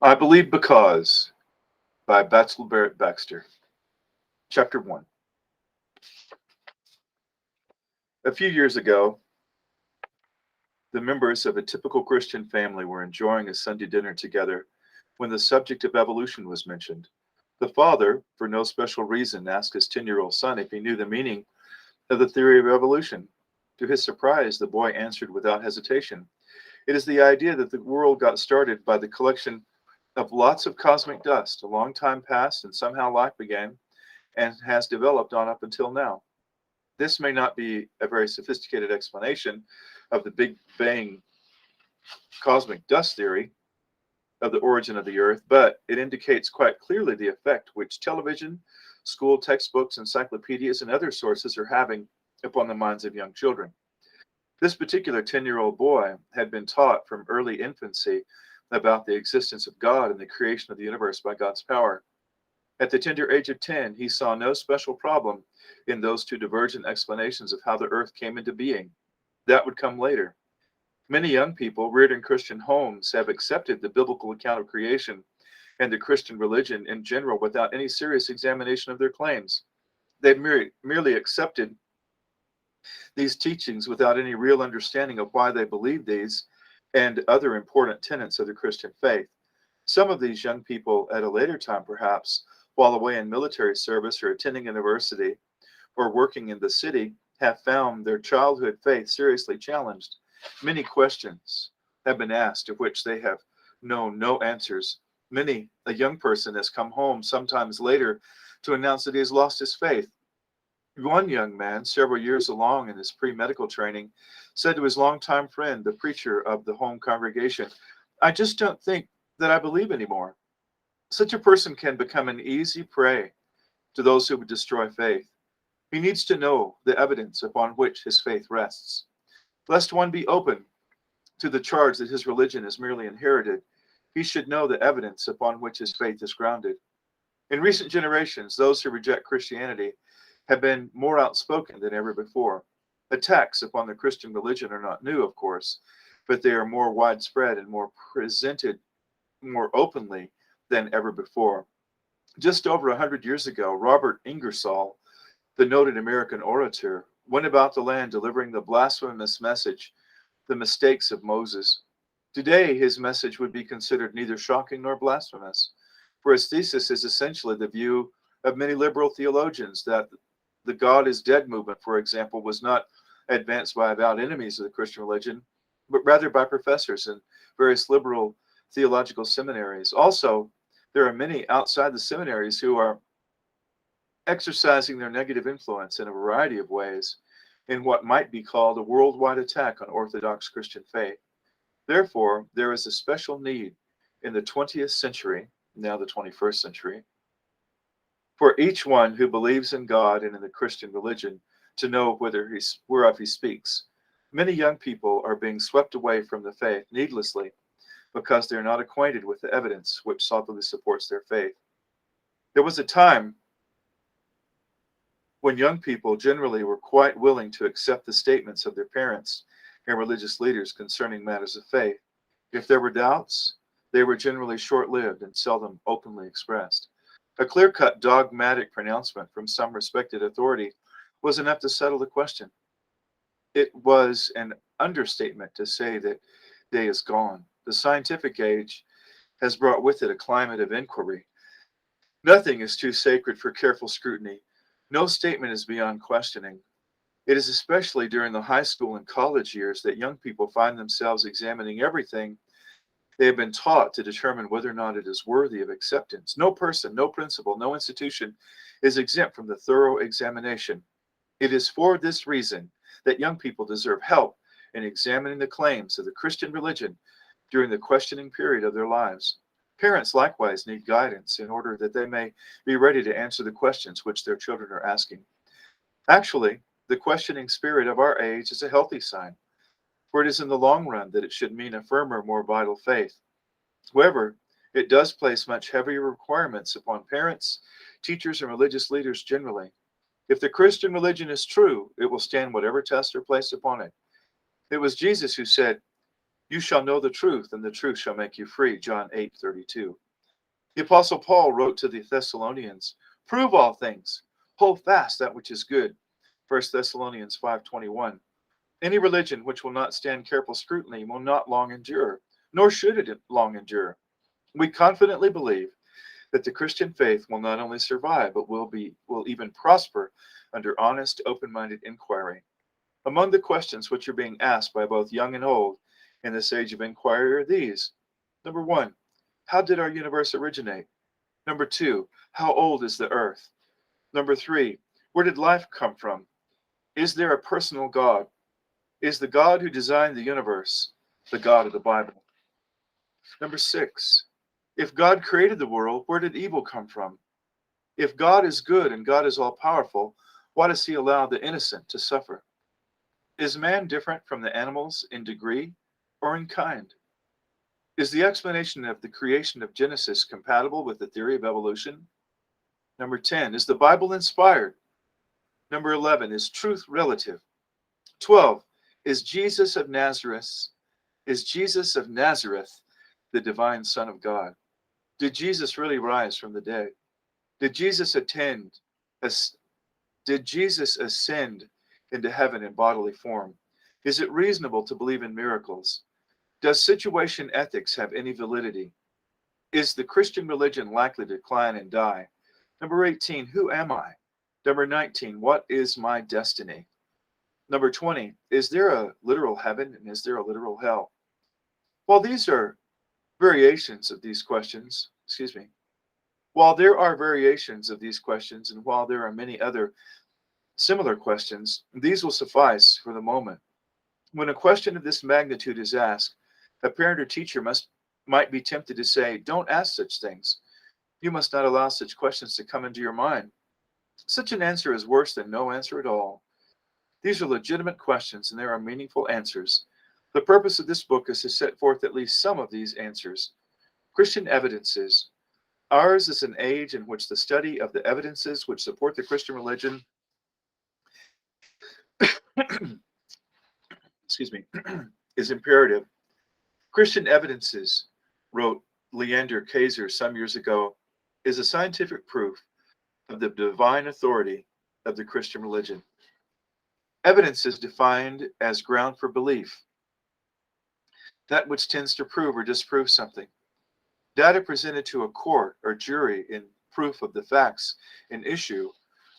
I Believe Because by Batsell, Barrett, Baxter. Chapter 1. A few years ago, the members of a typical Christian family were enjoying a Sunday dinner together when the subject of evolution was mentioned. The father, for no special reason, asked his 10-year-old son if he knew the meaning of the theory of evolution. To his surprise, the boy answered without hesitation. It is the idea that the world got started by the collection of lots of cosmic dust. A long time passed, and somehow life began and has developed on up until now. This may not be a very sophisticated explanation of the Big Bang cosmic dust theory of the origin of the Earth, but it indicates quite clearly the effect which television, school textbooks, encyclopedias, and other sources are having upon the minds of young children. This particular 10-year-old boy had been taught from early infancy about the existence of God and the creation of the universe by God's power. At the tender age of 10, he saw no special problem in those two divergent explanations of how the earth came into being. That would come later. Many young people reared in Christian homes have accepted the biblical account of creation and the Christian religion in general without any serious examination of their claims. They've merely accepted these teachings without any real understanding of why they believe these and other important tenets of the Christian faith. Some of these young people, at a later time perhaps, while away in military service or attending university or working in the city, have found their childhood faith seriously challenged. Many questions have been asked of which they have known no answers. Many a young person has come home sometimes later to announce that he has lost his faith. One young man, several years along in his pre-medical training, said to his longtime friend, the preacher of the home congregation, "I just don't think that I believe anymore." Such a person can become an easy prey to those who would destroy faith. He needs to know the evidence upon which his faith rests. Lest one be open to the charge that his religion is merely inherited, he should know the evidence upon which his faith is grounded. In recent generations, those who reject Christianity have been more outspoken than ever before. Attacks upon the Christian religion are not new, of course, but they are more widespread and more presented more openly than ever before. Just over 100 years ago, Robert Ingersoll, the noted American orator, went about the land delivering the blasphemous message, "The Mistakes of Moses." Today, his message would be considered neither shocking nor blasphemous, for his thesis is essentially the view of many liberal theologians that the God is dead movement, for example, was not advanced by avowed enemies of the Christian religion, but rather by professors in various liberal theological seminaries. Also, there are many outside the seminaries who are exercising their negative influence in a variety of ways in what might be called a worldwide attack on Orthodox Christian faith. Therefore, there is a special need in the 20th century, now the 21st century, for each one who believes in God and in the Christian religion to know whereof he speaks. Many young people are being swept away from the faith needlessly because they're not acquainted with the evidence which solidly supports their faith. There was a time when young people generally were quite willing to accept the statements of their parents and religious leaders concerning matters of faith. If there were doubts, they were generally short-lived and seldom openly expressed. A clear-cut dogmatic pronouncement from some respected authority was enough to settle the question. It was an understatement to say that day is gone. The scientific age has brought with it a climate of inquiry. Nothing is too sacred for careful scrutiny. No statement is beyond questioning. It is especially during the high school and college years that young people find themselves examining everything they have been taught to determine whether or not it is worthy of acceptance. No person, no principle, no institution is exempt from the thorough examination. It is for this reason that young people deserve help in examining the claims of the Christian religion during the questioning period of their lives. Parents likewise need guidance in order that they may be ready to answer the questions which their children are asking. Actually, the questioning spirit of our age is a healthy sign, for it is in the long run that it should mean a firmer, more vital faith. However, it does place much heavier requirements upon parents, teachers, and religious leaders generally. If the Christian religion is true, it will stand whatever tests are placed upon it. It was Jesus who said, You shall know the truth, and the truth shall make you free. John 8:32. The Apostle Paul wrote to the Thessalonians, prove all things, hold fast that which is good. 1 Thessalonians 5:21. Any religion which will not stand careful scrutiny will not long endure, nor should it long endure. We confidently believe that the Christian faith will not only survive, but will even prosper under honest, open-minded inquiry. Among the questions which are being asked by both young and old in this age of inquiry are these. Number 1, how did our universe originate? Number 2, how old is the earth? Number 3, where did life come from? Is there a personal God? Is the God who designed the universe the God of the Bible? Number 6, if God created the world, where did evil come from? If God is good and God is all-powerful, why does he allow the innocent to suffer? Is man different from the animals in degree or in kind? Is the explanation of the creation of Genesis compatible with the theory of evolution? Number 10, is the Bible inspired? Number 11, is truth relative? 12, is Jesus of Nazareth the divine Son of God? Did Jesus really rise from the dead? Did Jesus ascend into heaven in bodily form? Is it reasonable to believe in miracles? Does situation ethics have any validity? Is the Christian religion likely to decline and die? Number 18, who am I? Number 19, what is my destiny? Number 20, is there a literal heaven and is there a literal hell? While these are variations of these questions, while there are variations of these questions and while there are many other similar questions, these will suffice for the moment. When a question of this magnitude is asked, a parent or teacher might be tempted to say, don't ask such things. You must not allow such questions to come into your mind. Such an answer is worse than no answer at all. These are legitimate questions and there are meaningful answers. The purpose of this book is to set forth at least some of these answers. Christian evidences. Ours is an age in which the study of the evidences which support the Christian religion is imperative. Christian evidences, wrote Leander Kaiser some years ago, is a scientific proof of the divine authority of the Christian religion. Evidence is defined as ground for belief, that which tends to prove or disprove something. Data presented to a court or jury in proof of the facts in issue,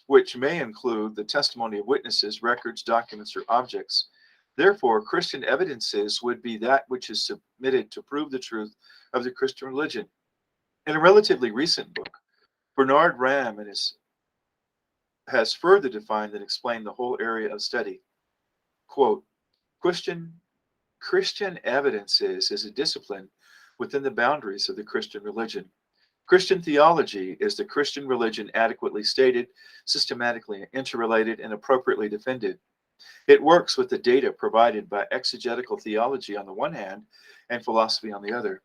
which may include the testimony of witnesses, records, documents, or objects. Therefore, Christian evidences would be that which is submitted to prove the truth of the Christian religion. In a relatively recent book, Bernard Ram has further defined and explained the whole area of study. Quote, Christian evidences is a discipline within the boundaries of the Christian religion. Christian theology is the Christian religion adequately stated, systematically interrelated, and appropriately defended. It works with the data provided by exegetical theology on the one hand and philosophy on the other.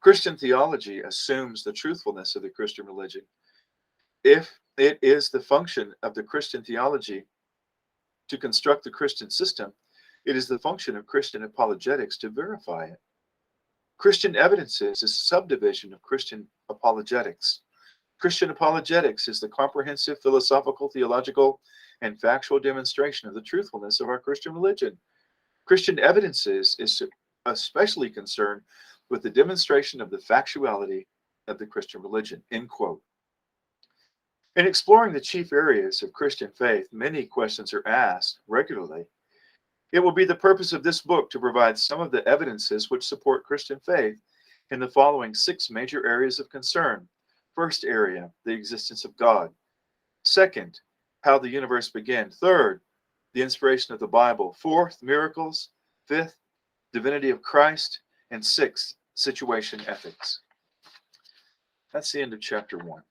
Christian theology assumes the truthfulness of the Christian religion. If it is the function of the Christian theology to construct the Christian system, it is the function of Christian apologetics to verify it. Christian evidences is a subdivision of Christian apologetics. Christian apologetics is the comprehensive philosophical, theological, and factual demonstration of the truthfulness of our Christian religion. Christian evidences is especially concerned with the demonstration of the factuality of the Christian religion, end quote. In exploring the chief areas of Christian faith, many questions are asked regularly. It will be the purpose of this book to provide some of the evidences which support Christian faith in the following 6 major areas of concern. First area, the existence of God. Second, how the universe began. Third, the inspiration of the Bible. Fourth, miracles. Fifth, divinity of Christ. And sixth, situation ethics. That's the end of chapter 1.